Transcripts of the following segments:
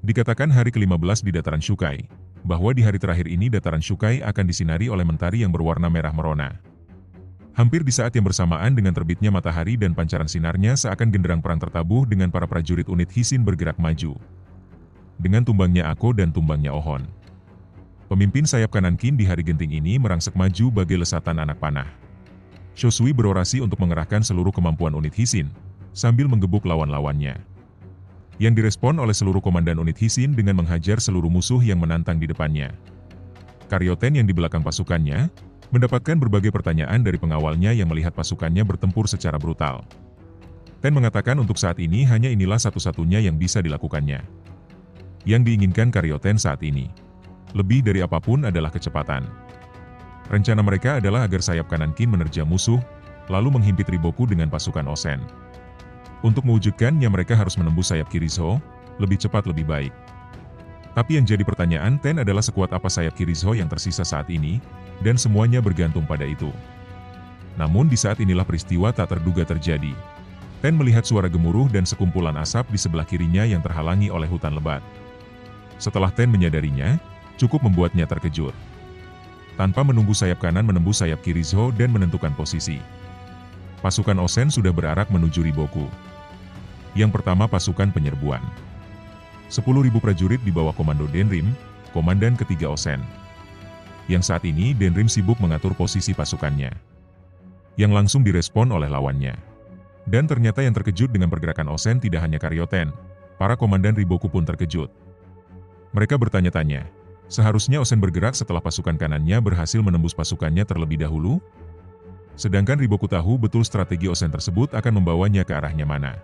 Dikatakan hari ke-15 di dataran Shukai, bahwa di hari terakhir ini dataran Shukai akan disinari oleh mentari yang berwarna merah merona. Hampir di saat yang bersamaan dengan terbitnya matahari dan pancaran sinarnya seakan genderang perang tertabuh dengan para prajurit unit Hisin bergerak maju. Dengan tumbangnya Ako dan tumbangnya Ohon. Pemimpin sayap kanan Qin di hari genting ini merangsek maju bagai lesatan anak panah. Shosui berorasi untuk mengerahkan seluruh kemampuan unit Hisin, sambil menggebuk lawan-lawannya. Yang direspon oleh seluruh komandan unit Hisin dengan menghajar seluruh musuh yang menantang di depannya. Karyoten yang di belakang pasukannya, mendapatkan berbagai pertanyaan dari pengawalnya yang melihat pasukannya bertempur secara brutal. Ten mengatakan untuk saat ini hanya inilah satu-satunya yang bisa dilakukannya. Yang diinginkan Karyoten saat ini, lebih dari apapun adalah kecepatan. Rencana mereka adalah agar sayap kanan Qin menerjang musuh, lalu menghimpit Riboku dengan pasukan Osen. Untuk mewujudkannya mereka harus menembus sayap kiri Zhou, lebih cepat lebih baik. Tapi yang jadi pertanyaan Ten adalah sekuat apa sayap kiri Zhou yang tersisa saat ini, dan semuanya bergantung pada itu. Namun di saat inilah peristiwa tak terduga terjadi. Ten melihat suara gemuruh dan sekumpulan asap di sebelah kirinya yang terhalangi oleh hutan lebat. Setelah Ten menyadarinya, cukup membuatnya terkejut. Tanpa menunggu sayap kanan menembus sayap kiri Zhou dan menentukan posisi. Pasukan Osen sudah berarak menuju Riboku. Yang pertama pasukan penyerbuan. 10.000 prajurit di bawah komando Denrim, komandan ketiga Osen. Yang saat ini Denrim sibuk mengatur posisi pasukannya. Yang langsung direspon oleh lawannya. Dan ternyata yang terkejut dengan pergerakan Osen tidak hanya Karyoten, para komandan Riboku pun terkejut. Mereka bertanya-tanya, seharusnya Osen bergerak setelah pasukan kanannya berhasil menembus pasukannya terlebih dahulu? Sedangkan Riboku tahu betul strategi Osen tersebut akan membawanya ke arahnya mana.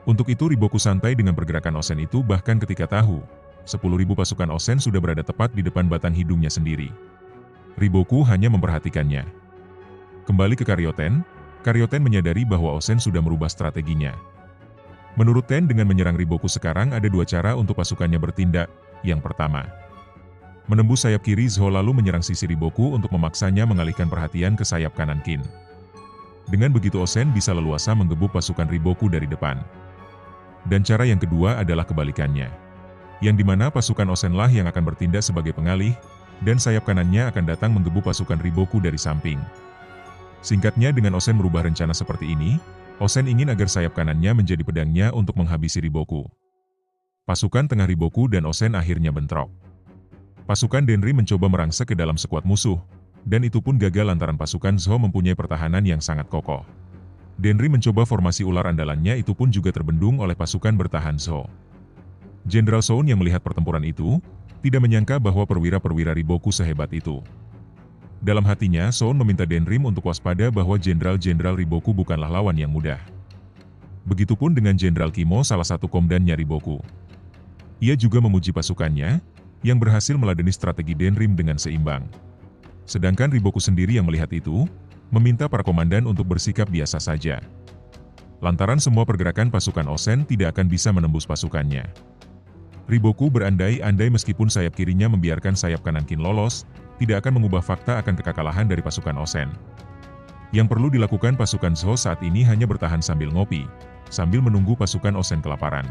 Untuk itu Riboku santai dengan pergerakan Osen itu bahkan ketika tahu, 10.000 pasukan Osen sudah berada tepat di depan batang hidungnya sendiri. Riboku hanya memperhatikannya. Kembali ke Karyoten, Karyoten menyadari bahwa Osen sudah merubah strateginya. Menurut Ten dengan menyerang Riboku sekarang ada dua cara untuk pasukannya bertindak. Yang pertama, menembus sayap kiri Zhou lalu menyerang sisi Riboku untuk memaksanya mengalihkan perhatian ke sayap kanan Qin. Dengan begitu Osen bisa leluasa menggebuk pasukan Riboku dari depan. Dan cara yang kedua adalah kebalikannya. Yang dimana pasukan Osenlah yang akan bertindak sebagai pengalih, dan sayap kanannya akan datang menggebuk pasukan Riboku dari samping. Singkatnya dengan Osen merubah rencana seperti ini, Osen ingin agar sayap kanannya menjadi pedangnya untuk menghabisi Riboku. Pasukan tengah Riboku dan Osen akhirnya bentrok. Pasukan Denri mencoba merangsek ke dalam sekuat musuh, dan itu pun gagal lantaran pasukan Zhou mempunyai pertahanan yang sangat kokoh. Denri mencoba formasi ular andalannya itu pun juga terbendung oleh pasukan bertahan Zhou. Jenderal Soun yang melihat pertempuran itu, tidak menyangka bahwa perwira-perwira Riboku sehebat itu. Dalam hatinya, Soun meminta Denrim untuk waspada bahwa jenderal-jenderal Riboku bukanlah lawan yang mudah. Begitupun dengan Jenderal Kimo salah satu komandannya Riboku. Ia juga memuji pasukannya, yang berhasil meladeni strategi Denrim dengan seimbang. Sedangkan Riboku sendiri yang melihat itu, meminta para komandan untuk bersikap biasa saja. Lantaran semua pergerakan pasukan Osen tidak akan bisa menembus pasukannya. Riboku berandai-andai meskipun sayap kirinya membiarkan sayap kanan Qin lolos, tidak akan mengubah fakta akan kekalahan dari pasukan Osen. Yang perlu dilakukan pasukan Zhou saat ini hanya bertahan sambil ngopi, sambil menunggu pasukan Osen kelaparan.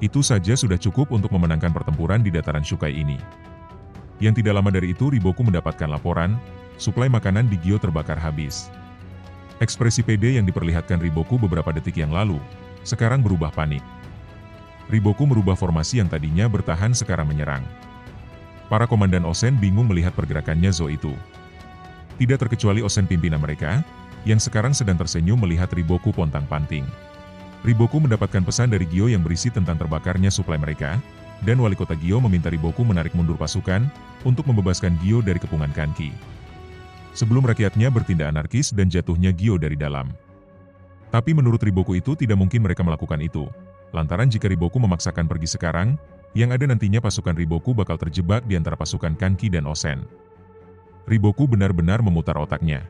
Itu saja sudah cukup untuk memenangkan pertempuran di dataran Shukai ini. Yang tidak lama dari itu Riboku mendapatkan laporan, suplai makanan di Gyo terbakar habis. Ekspresi pede yang diperlihatkan Riboku beberapa detik yang lalu, sekarang berubah panik. Riboku merubah formasi yang tadinya bertahan sekarang menyerang. Para komandan Osen bingung melihat pergerakannya Zhou itu. Tidak terkecuali Osen pimpinan mereka, yang sekarang sedang tersenyum melihat Riboku pontang-panting. Riboku mendapatkan pesan dari Gyo yang berisi tentang terbakarnya suplai mereka, dan wali kota Gyo meminta Riboku menarik mundur pasukan, untuk membebaskan Gyo dari kepungan Kanki. Sebelum rakyatnya bertindak anarkis dan jatuhnya Gyo dari dalam. Tapi menurut Riboku itu tidak mungkin mereka melakukan itu, lantaran jika Riboku memaksakan pergi sekarang, yang ada nantinya pasukan Riboku bakal terjebak di antara pasukan Kanki dan Osen. Riboku benar-benar memutar otaknya.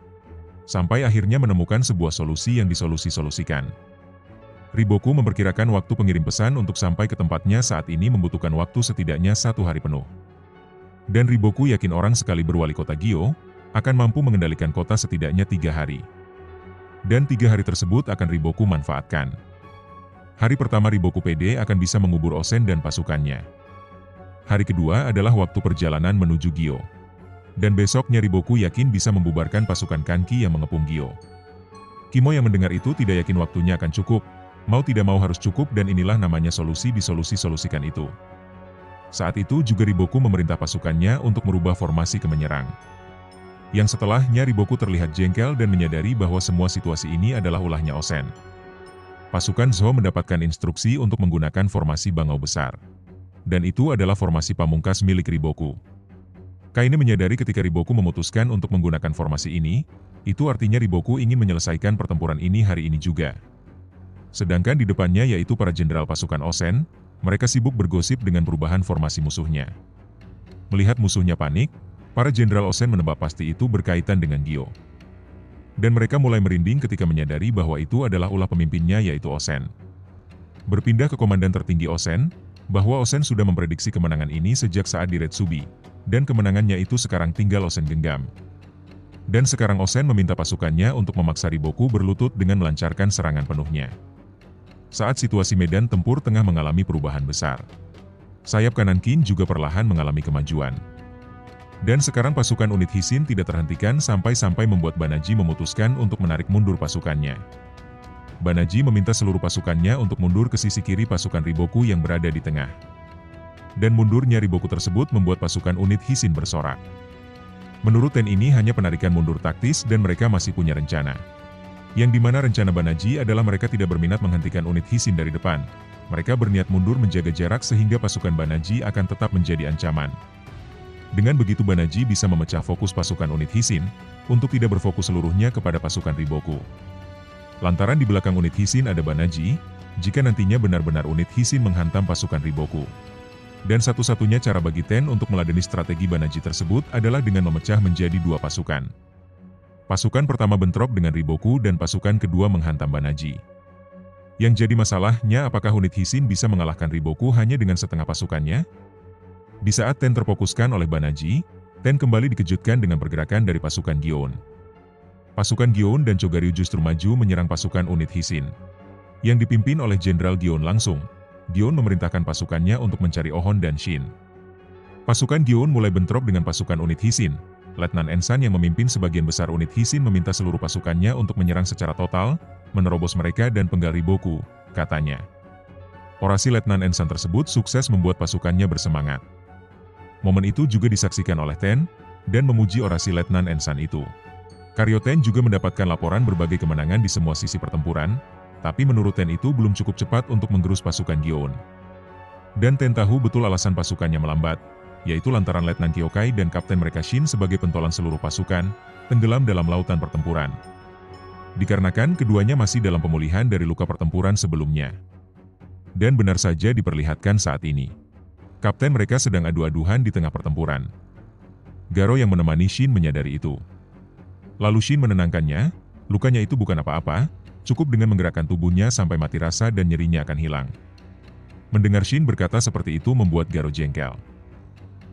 Sampai akhirnya menemukan sebuah solusi yang disolusi-solusikan. Riboku memperkirakan waktu pengirim pesan untuk sampai ke tempatnya saat ini membutuhkan waktu setidaknya 1 hari penuh. Dan Riboku yakin orang sekali berwali kota Gyo, akan mampu mengendalikan kota setidaknya 3 hari. Dan 3 hari tersebut akan Riboku manfaatkan. Hari pertama Riboku PD akan bisa mengubur Osen dan pasukannya. Hari kedua adalah waktu perjalanan menuju Gyo. Dan besoknya Riboku yakin bisa membubarkan pasukan Kanki yang mengepung Gyo. Kimo yang mendengar itu tidak yakin waktunya akan cukup, mau tidak mau harus cukup dan inilah namanya solusi disolusi-solusikan itu. Saat itu juga Riboku memerintah pasukannya untuk merubah formasi ke menyerang. Yang setelahnya Riboku terlihat jengkel dan menyadari bahwa semua situasi ini adalah ulahnya Osen. Pasukan Zou mendapatkan instruksi untuk menggunakan formasi bangau besar. Dan itu adalah formasi pamungkas milik Riboku. Kaine menyadari ketika Riboku memutuskan untuk menggunakan formasi ini, itu artinya Riboku ingin menyelesaikan pertempuran ini hari ini juga. Sedangkan di depannya yaitu para jenderal pasukan Osen, mereka sibuk bergosip dengan perubahan formasi musuhnya. Melihat musuhnya panik, para jenderal Osen menebak pasti itu berkaitan dengan Gyo. Dan mereka mulai merinding ketika menyadari bahwa itu adalah ulah pemimpinnya yaitu Osen. Berpindah ke komandan tertinggi Osen, bahwa Osen sudah memprediksi kemenangan ini sejak saat di Red Subi. Dan kemenangannya itu sekarang tinggal Osen genggam. Dan sekarang Osen meminta pasukannya untuk memaksa Riboku berlutut dengan melancarkan serangan penuhnya. Saat situasi medan tempur tengah mengalami perubahan besar. Sayap kanan Qin juga perlahan mengalami kemajuan. Dan sekarang pasukan unit Hisin tidak terhentikan sampai-sampai membuat Banaji memutuskan untuk menarik mundur pasukannya. Banaji meminta seluruh pasukannya untuk mundur ke sisi kiri pasukan Riboku yang berada di tengah. Dan mundurnya Riboku tersebut membuat pasukan unit Hisin bersorak. Menurut Ten ini hanya penarikan mundur taktis dan mereka masih punya rencana. Yang dimana rencana Banaji adalah mereka tidak berminat menghentikan unit Hisin dari depan. Mereka berniat mundur menjaga jarak sehingga pasukan Banaji akan tetap menjadi ancaman. Dengan begitu Banaji bisa memecah fokus pasukan unit Hisin, untuk tidak berfokus seluruhnya kepada pasukan Riboku. Lantaran di belakang unit Hisin ada Banaji, jika nantinya benar-benar unit Hisin menghantam pasukan Riboku. Dan satu-satunya cara bagi Ten untuk meladeni strategi Banaji tersebut adalah dengan memecah menjadi dua pasukan. Pasukan pertama bentrok dengan Riboku dan pasukan kedua menghantam Banaji. Yang jadi masalahnya apakah unit Hisin bisa mengalahkan Riboku hanya dengan setengah pasukannya? Di saat Ten terfokuskan oleh Banaji, Ten kembali dikejutkan dengan pergerakan dari pasukan Gyeon. Pasukan Gyeon dan Chogaryu justru maju menyerang pasukan unit Hisin. Yang dipimpin oleh Jenderal Gyeon langsung. Gyeon memerintahkan pasukannya untuk mencari Ohon dan Shin. Pasukan Gyeon mulai bentrok dengan pasukan unit Hisin. Letnan Ensan yang memimpin sebagian besar unit Hisin meminta seluruh pasukannya untuk menyerang secara total, menerobos mereka dan penggal Riboku, katanya. Orasi Letnan Ensan tersebut sukses membuat pasukannya bersemangat. Momen itu juga disaksikan oleh Ten, dan memuji orasi Letnan Ensan itu. Karyo Ten juga mendapatkan laporan berbagai kemenangan di semua sisi pertempuran, tapi menurut Ten itu belum cukup cepat untuk menggerus pasukan Gyeon. Dan Ten tahu betul alasan pasukannya melambat, yaitu lantaran Letnan Kyokai dan Kapten mereka Shin sebagai pentolan seluruh pasukan, tenggelam dalam lautan pertempuran. Dikarenakan keduanya masih dalam pemulihan dari luka pertempuran sebelumnya. Dan benar saja diperlihatkan saat ini. Kapten mereka sedang adu-aduhan di tengah pertempuran. Garo yang menemani Shin menyadari itu. Lalu Shin menenangkannya, lukanya itu bukan apa-apa, cukup dengan menggerakkan tubuhnya sampai mati rasa dan nyerinya akan hilang. Mendengar Shin berkata seperti itu membuat Garo jengkel.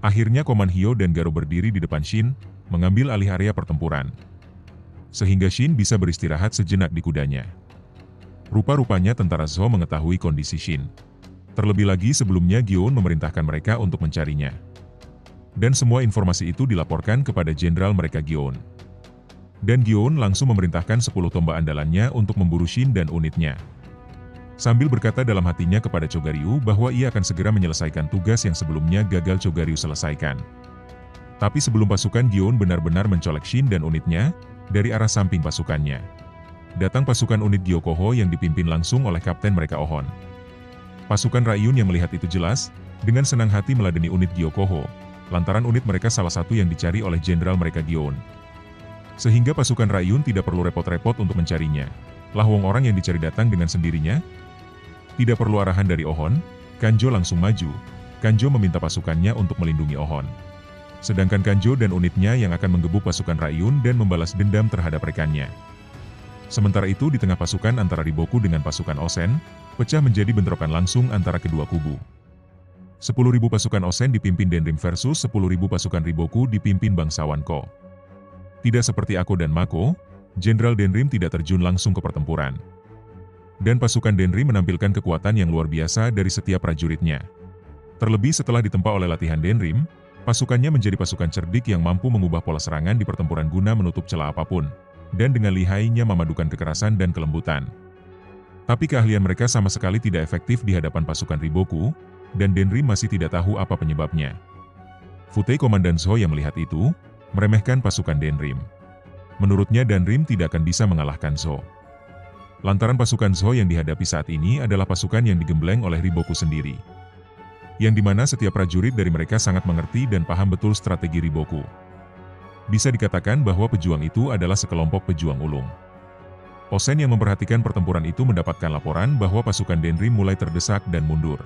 Akhirnya Koman Hyo dan Garo berdiri di depan Shin, mengambil alih area pertempuran. Sehingga Shin bisa beristirahat sejenak di kudanya. Rupa-rupanya tentara Zou mengetahui kondisi Shin. Terlebih lagi sebelumnya Gyeon memerintahkan mereka untuk mencarinya. Dan semua informasi itu dilaporkan kepada jenderal mereka Gyeon. Dan Gyeon langsung memerintahkan 10 tombak andalannya untuk memburu Shin dan unitnya. Sambil berkata dalam hatinya kepada Chogaryu bahwa ia akan segera menyelesaikan tugas yang sebelumnya gagal Chogaryu selesaikan. Tapi sebelum pasukan Gyeon benar-benar mencolek Shin dan unitnya, dari arah samping pasukannya datang pasukan unit Gyokoho yang dipimpin langsung oleh kapten mereka Ohon. Pasukan Raiyun yang melihat itu jelas, dengan senang hati meladeni unit Gyokoho, lantaran unit mereka salah satu yang dicari oleh jenderal mereka Gyeon. Sehingga pasukan Raiyun tidak perlu repot-repot untuk mencarinya. Lah wong orang yang dicari datang dengan sendirinya? Tidak perlu arahan dari Ohon, Kanjo langsung maju. Kanjo meminta pasukannya untuk melindungi Ohon. Sedangkan Kanjo dan unitnya yang akan menggebuk pasukan Raiyun dan membalas dendam terhadap rekannya. Sementara itu di tengah pasukan antara Riboku dengan pasukan Osen, pecah menjadi bentrokan langsung antara kedua kubu. 10.000 pasukan Osen dipimpin Denrim versus 10.000 pasukan Riboku dipimpin bangsawan Ko. Tidak seperti Ako dan Mako, Jenderal Denrim tidak terjun langsung ke pertempuran. Dan pasukan Denri menampilkan kekuatan yang luar biasa dari setiap prajuritnya. Terlebih setelah ditempa oleh latihan Denrim, pasukannya menjadi pasukan cerdik yang mampu mengubah pola serangan di pertempuran guna menutup celah apapun, dan dengan lihainya memadukan kekerasan dan kelembutan. Tapi keahlian mereka sama sekali tidak efektif di hadapan pasukan Riboku, dan Denrim masih tidak tahu apa penyebabnya. Futei Komandan Zhou yang melihat itu, meremehkan pasukan Denrim. Menurutnya Denrim tidak akan bisa mengalahkan Zhou. Lantaran pasukan Zhou yang dihadapi saat ini adalah pasukan yang digembleng oleh Riboku sendiri. Yang dimana setiap prajurit dari mereka sangat mengerti dan paham betul strategi Riboku. Bisa dikatakan bahwa pejuang itu adalah sekelompok pejuang ulung. Osen yang memperhatikan pertempuran itu mendapatkan laporan bahwa pasukan Denrim mulai terdesak dan mundur.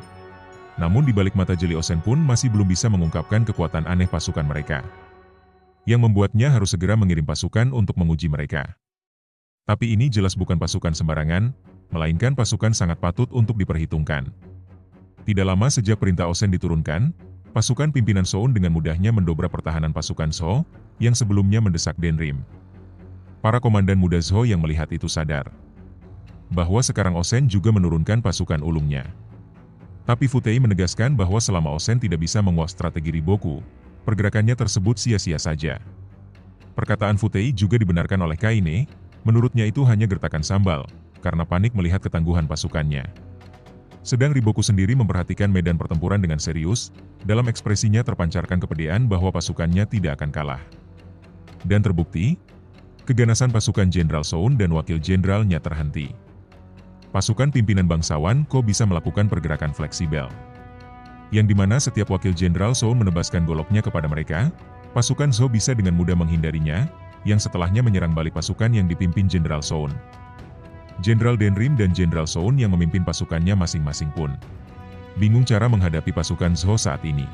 Namun di balik mata jeli Osen pun masih belum bisa mengungkapkan kekuatan aneh pasukan mereka. Yang membuatnya harus segera mengirim pasukan untuk menguji mereka. Tapi ini jelas bukan pasukan sembarangan, melainkan pasukan sangat patut untuk diperhitungkan. Tidak lama sejak perintah Osen diturunkan, pasukan pimpinan Soun dengan mudahnya mendobrak pertahanan pasukan Zhou yang sebelumnya mendesak Denrim. Para komandan muda Zhou yang melihat itu sadar bahwa sekarang Osen juga menurunkan pasukan ulungnya. Tapi Futei menegaskan bahwa selama Osen tidak bisa menguasai strategi Riboku, pergerakannya tersebut sia-sia saja. Perkataan Futei juga dibenarkan oleh Kaine. Menurutnya itu hanya gertakan sambal, karena panik melihat ketangguhan pasukannya. Sedang Riboku sendiri memperhatikan medan pertempuran dengan serius, dalam ekspresinya terpancarkan kepedean bahwa pasukannya tidak akan kalah. Dan terbukti, keganasan pasukan Jenderal Soun dan Wakil Jenderalnya terhenti. Pasukan pimpinan bangsawan kok bisa melakukan pergerakan fleksibel. Yang dimana setiap Wakil Jenderal Soun menebaskan goloknya kepada mereka, pasukan Zhou bisa dengan mudah menghindarinya, yang setelahnya menyerang balik pasukan yang dipimpin Jenderal Soun. Jenderal Denrim dan Jenderal Soun yang memimpin pasukannya masing-masing pun bingung cara menghadapi pasukan Zhou saat ini.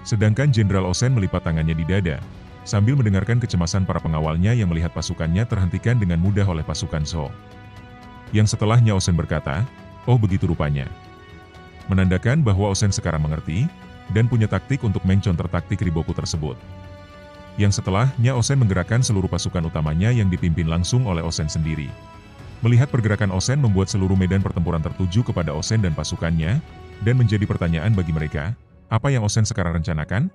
Sedangkan Jenderal Osen melipat tangannya di dada, sambil mendengarkan kecemasan para pengawalnya yang melihat pasukannya terhentikan dengan mudah oleh pasukan Zhou. Yang setelahnya Osen berkata, "Oh begitu rupanya." Menandakan bahwa Osen sekarang mengerti, dan punya taktik untuk mencounter taktik Riboku tersebut. Yang setelahnya Osen menggerakkan seluruh pasukan utamanya yang dipimpin langsung oleh Osen sendiri. Melihat pergerakan Osen membuat seluruh medan pertempuran tertuju kepada Osen dan pasukannya, dan menjadi pertanyaan bagi mereka, apa yang Osen sekarang rencanakan?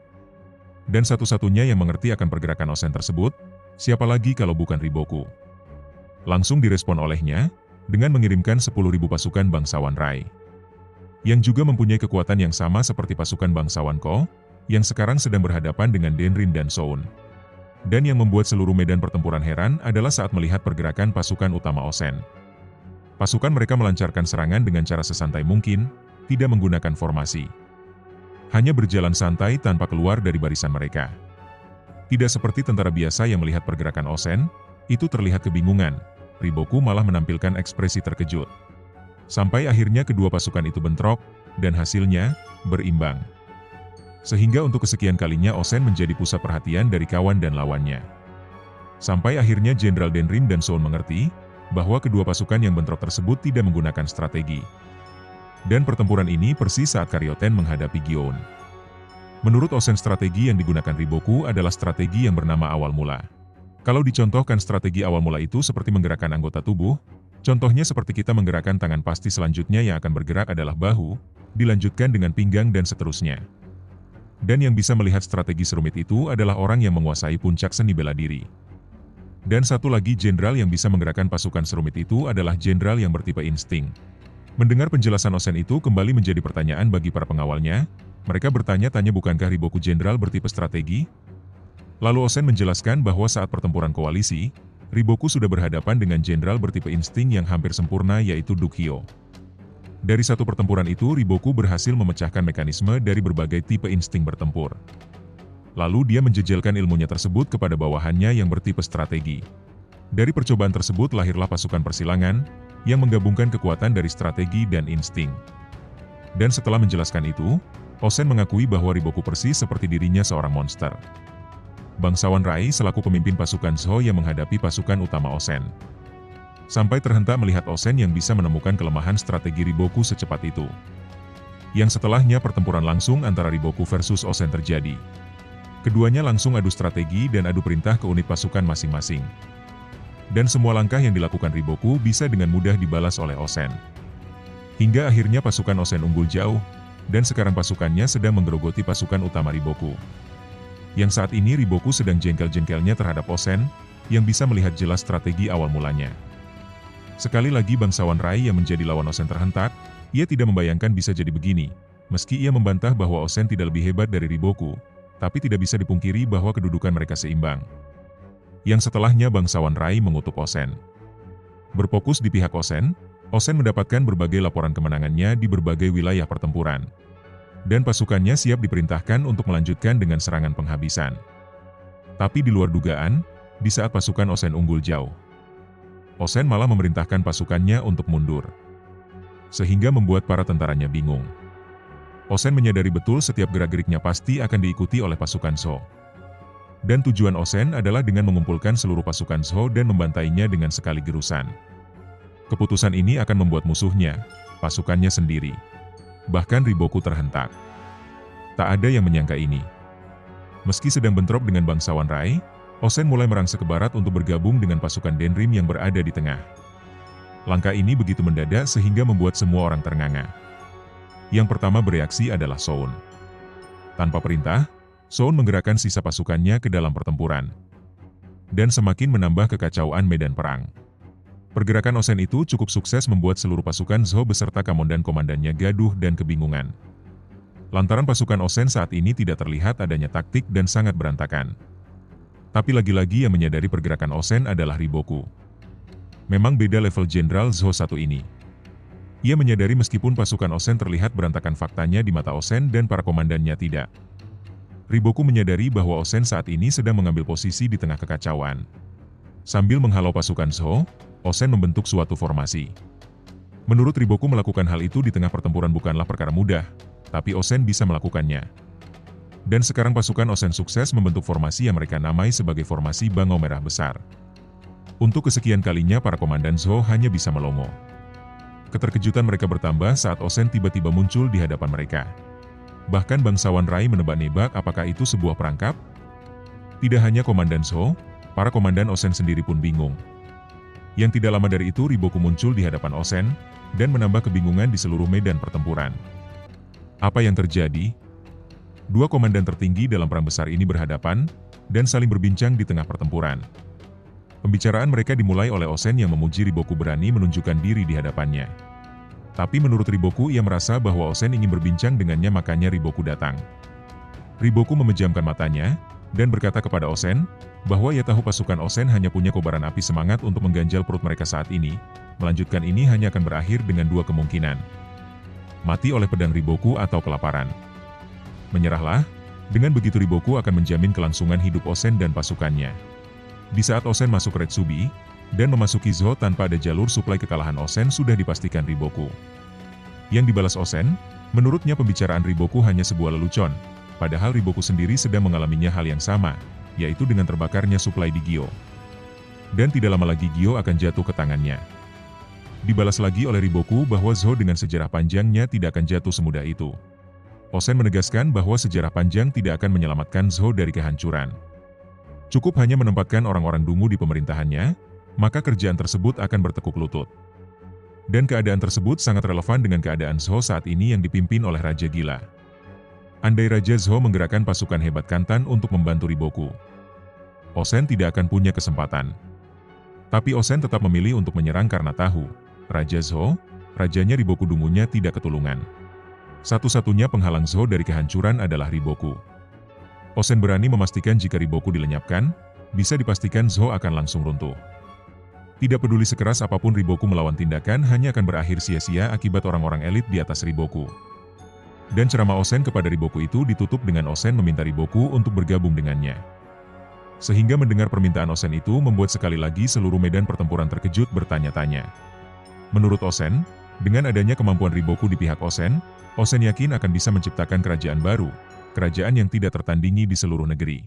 Dan satu-satunya yang mengerti akan pergerakan Osen tersebut, siapa lagi kalau bukan Riboku? Langsung direspon olehnya, dengan mengirimkan 10.000 pasukan bangsawan Rai. Yang juga mempunyai kekuatan yang sama seperti pasukan bangsawan Ko, yang sekarang sedang berhadapan dengan Denrim dan Soun. Dan yang membuat seluruh medan pertempuran heran adalah saat melihat pergerakan pasukan utama Osen. Pasukan mereka melancarkan serangan dengan cara sesantai mungkin, tidak menggunakan formasi. Hanya berjalan santai tanpa keluar dari barisan mereka. Tidak seperti tentara biasa yang melihat pergerakan Osen, itu terlihat kebingungan, Riboku malah menampilkan ekspresi terkejut. Sampai akhirnya kedua pasukan itu bentrok, dan hasilnya, berimbang. Sehingga untuk kesekian kalinya Osen menjadi pusat perhatian dari kawan dan lawannya. Sampai akhirnya Jenderal Denrim dan Soun mengerti, bahwa kedua pasukan yang bentrok tersebut tidak menggunakan strategi. Dan pertempuran ini persis saat Karyoten menghadapi Gion. Menurut Osen strategi yang digunakan Riboku adalah strategi yang bernama awal mula. Kalau dicontohkan strategi awal mula itu seperti menggerakkan anggota tubuh, contohnya seperti kita menggerakkan tangan pasti selanjutnya yang akan bergerak adalah bahu, dilanjutkan dengan pinggang dan seterusnya. Dan yang bisa melihat strategi serumit itu adalah orang yang menguasai puncak seni bela diri. Dan satu lagi jenderal yang bisa menggerakkan pasukan serumit itu adalah jenderal yang bertipe insting. Mendengar penjelasan Osen itu kembali menjadi pertanyaan bagi para pengawalnya, mereka bertanya-tanya bukankah Riboku jenderal bertipe strategi? Lalu Osen menjelaskan bahwa saat pertempuran koalisi, Riboku sudah berhadapan dengan jenderal bertipe insting yang hampir sempurna yaitu Dukhyo. Dari satu pertempuran itu Riboku berhasil memecahkan mekanisme dari berbagai tipe insting bertempur. Lalu dia menjejelkan ilmunya tersebut kepada bawahannya yang bertipe strategi. Dari percobaan tersebut lahirlah pasukan persilangan, yang menggabungkan kekuatan dari strategi dan insting. Dan setelah menjelaskan itu, Osen mengakui bahwa Riboku persis seperti dirinya seorang monster. Bangsawan Rai selaku pemimpin pasukan Zhou yang menghadapi pasukan utama Osen. Sampai terhentak melihat Osen yang bisa menemukan kelemahan strategi Riboku secepat itu. Yang setelahnya pertempuran langsung antara Riboku versus Osen terjadi. Keduanya langsung adu strategi dan adu perintah ke unit pasukan masing-masing. Dan semua langkah yang dilakukan Riboku bisa dengan mudah dibalas oleh Osen. Hingga akhirnya pasukan Osen unggul jauh, dan sekarang pasukannya sedang menggerogoti pasukan utama Riboku. Yang saat ini Riboku sedang jengkel-jengkelnya terhadap Osen, yang bisa melihat jelas strategi awal mulanya. Sekali lagi bangsawan Rai yang menjadi lawan Osen terhentak, ia tidak membayangkan bisa jadi begini, meski ia membantah bahwa Osen tidak lebih hebat dari Riboku, tapi tidak bisa dipungkiri bahwa kedudukan mereka seimbang. Yang setelahnya bangsawan Rai mengutuk Osen. Berfokus di pihak Osen, Osen mendapatkan berbagai laporan kemenangannya di berbagai wilayah pertempuran. Dan pasukannya siap diperintahkan untuk melanjutkan dengan serangan penghabisan. Tapi di luar dugaan, di saat pasukan Osen unggul jauh, Osen malah memerintahkan pasukannya untuk mundur. Sehingga membuat para tentaranya bingung. Osen menyadari betul setiap gerak-geriknya pasti akan diikuti oleh pasukan Zhou. Dan tujuan Osen adalah dengan mengumpulkan seluruh pasukan Zhou dan membantainya dengan sekali gerusan. Keputusan ini akan membuat musuhnya, pasukannya sendiri, bahkan Riboku terhentak. Tak ada yang menyangka ini. Meski sedang bentrok dengan bangsawan Rai, Osen mulai merangsek ke barat untuk bergabung dengan pasukan Denrim yang berada di tengah. Langkah ini begitu mendadak sehingga membuat semua orang ternganga. Yang pertama bereaksi adalah Soun. Tanpa perintah, Soun menggerakkan sisa pasukannya ke dalam pertempuran. Dan semakin menambah kekacauan medan perang. Pergerakan Osen itu cukup sukses membuat seluruh pasukan Zhou beserta komandan-komandannya gaduh dan kebingungan. Lantaran pasukan Osen saat ini tidak terlihat adanya taktik dan sangat berantakan. Tapi lagi-lagi yang menyadari pergerakan Osen adalah Riboku. Memang beda level Jenderal Zhou satu ini. Ia menyadari meskipun pasukan Osen terlihat berantakan faktanya di mata Osen dan para komandannya tidak. Riboku menyadari bahwa Osen saat ini sedang mengambil posisi di tengah kekacauan. Sambil menghalau pasukan Zhou, Osen membentuk suatu formasi. Menurut Riboku melakukan hal itu di tengah pertempuran bukanlah perkara mudah, tapi Osen bisa melakukannya. Dan sekarang pasukan Osen sukses membentuk formasi yang mereka namai sebagai formasi Bangau Merah Besar. Untuk kesekian kalinya para komandan Zhou hanya bisa melongo. Keterkejutan mereka bertambah saat Osen tiba-tiba muncul di hadapan mereka. Bahkan bangsawan Rai menebak-nebak apakah itu sebuah perangkap? Tidak hanya komandan Zhou, para komandan Osen sendiri pun bingung. Yang tidak lama dari itu Riboku muncul di hadapan Osen, dan menambah kebingungan di seluruh medan pertempuran. Apa yang terjadi? Dua komandan tertinggi dalam perang besar ini berhadapan, dan saling berbincang di tengah pertempuran. Pembicaraan mereka dimulai oleh Osen yang memuji Riboku berani menunjukkan diri di hadapannya. Tapi menurut Riboku ia merasa bahwa Osen ingin berbincang dengannya makanya Riboku datang. Riboku memejamkan matanya, dan berkata kepada Osen, bahwa ia tahu pasukan Osen hanya punya kobaran api semangat untuk mengganjal perut mereka saat ini, melanjutkan ini hanya akan berakhir dengan dua kemungkinan. Mati oleh pedang Riboku atau kelaparan. Menyerahlah, dengan begitu Riboku akan menjamin kelangsungan hidup Osen dan pasukannya. Di saat Osen masuk Red Subi, dan memasuki Zhou tanpa ada jalur suplai kekalahan Osen sudah dipastikan Riboku. Yang dibalas Osen, menurutnya pembicaraan Riboku hanya sebuah lelucon, padahal Riboku sendiri sedang mengalaminya hal yang sama, yaitu dengan terbakarnya suplai di Gyo. Dan tidak lama lagi Gyo akan jatuh ke tangannya. Dibalas lagi oleh Riboku bahwa Zhou dengan sejarah panjangnya tidak akan jatuh semudah itu. Osen menegaskan bahwa sejarah panjang tidak akan menyelamatkan Zhou dari kehancuran. Cukup hanya menempatkan orang-orang dungu di pemerintahannya, maka kerjaan tersebut akan bertekuk lutut. Dan keadaan tersebut sangat relevan dengan keadaan Zhou saat ini yang dipimpin oleh Raja Gila. Andai Raja Zhou menggerakkan pasukan hebat Kantan untuk membantu Riboku, Osen tidak akan punya kesempatan. Tapi Osen tetap memilih untuk menyerang karena tahu, Raja Zhou, rajanya Riboku dungunya tidak ketulungan. Satu-satunya penghalang Zhou dari kehancuran adalah Riboku. Osen berani memastikan jika Riboku dilenyapkan, bisa dipastikan Zhou akan langsung runtuh. Tidak peduli sekeras apapun Riboku melawan tindakan hanya akan berakhir sia-sia akibat orang-orang elit di atas Riboku. Dan ceramah Osen kepada Riboku itu ditutup dengan Osen meminta Riboku untuk bergabung dengannya. Sehingga mendengar permintaan Osen itu membuat sekali lagi seluruh medan pertempuran terkejut bertanya-tanya. Menurut Osen, dengan adanya kemampuan Riboku di pihak Osen yakin akan bisa menciptakan kerajaan baru, kerajaan yang tidak tertandingi di seluruh negeri.